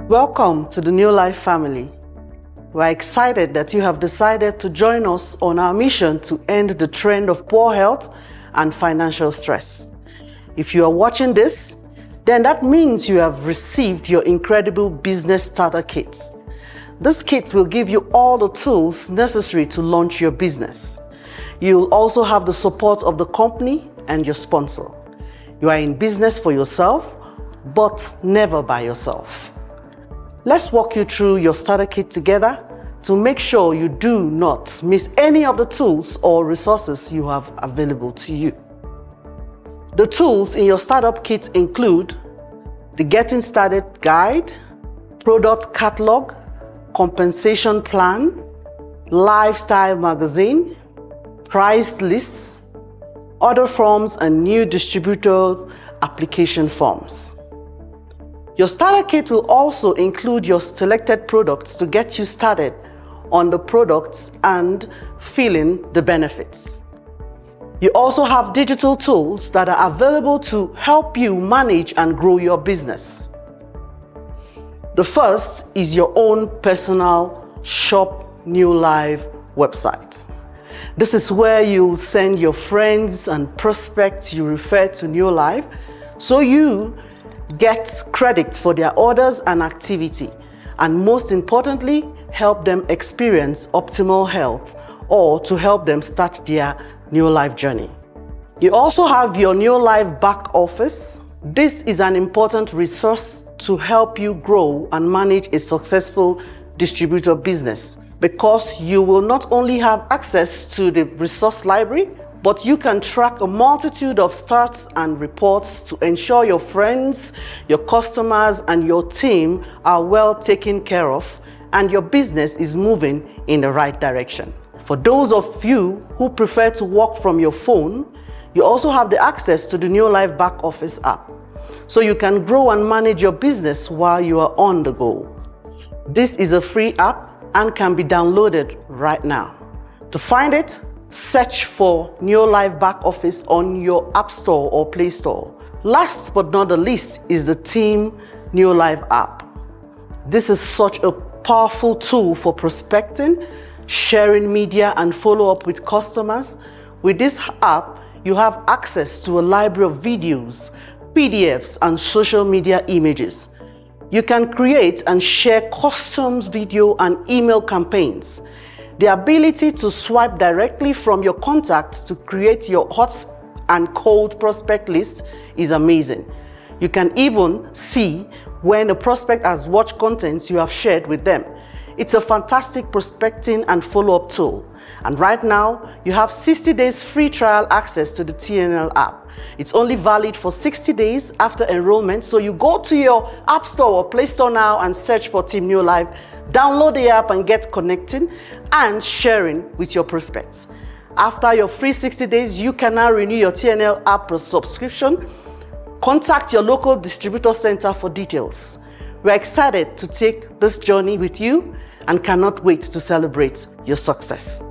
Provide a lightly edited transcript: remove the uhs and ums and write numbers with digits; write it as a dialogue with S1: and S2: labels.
S1: Welcome to the Neolife family. We're excited that you have decided to join us on our mission to end the trend of poor health and financial stress. If you are watching this, then that means you have received your incredible business starter kit. This kit will give you all the tools necessary to launch your business. You'll also have the support of the company and your sponsor. You are in business for yourself, but never by yourself. Let's walk you through your starter kit together to make sure you do not miss any of the tools or resources you have available to you. The tools in your startup kit include the Getting Started Guide, Product Catalog, Compensation Plan, Lifestyle Magazine, Price Lists, Order Forms and New Distributor Application Forms. Your starter kit will also include your selected products to get you started on the products and feeling the benefits. You also have digital tools that are available to help you manage and grow your business. The first is your own personal Shop Neolife website. This is where you'll send your friends and prospects you refer to Neolife, so you get credit for their orders and activity, and most importantly, help them experience optimal health or to help them start their Neolife journey. You also have your Neolife back office. This is an important resource to help you grow and manage a successful distributor business, because you will not only have access to the resource library, but you can track a multitude of stats and reports to ensure your friends, your customers, and your team are well taken care of and your business is moving in the right direction. For those of you who prefer to work from your phone, you also have the access to the Neolife Back Office app, so you can grow and manage your business while you are on the go. This is a free app and can be downloaded right now. To find it, search for Neolife Back Office on your App Store or Play Store. Last but not the least is the Team Neolife app. This is such a powerful tool for prospecting, sharing media, and follow up with customers. With this app, you have access to a library of videos, PDFs, and social media images. You can create and share custom video and email campaigns. The ability to swipe directly from your contacts to create your hot and cold prospect list is amazing. You can even see when a prospect has watched contents you have shared with them. It's a fantastic prospecting and follow-up tool. And right now, you have 60 days free trial access to the TNL app. It's only valid for 60 days after enrollment, so you go to your App Store or Play Store now and search for Team Neolife, download the app and get connecting and sharing with your prospects. After your free 60 days, you can now renew your TNL app subscription. Contact your local distributor center for details. We're excited to take this journey with you and cannot wait to celebrate your success.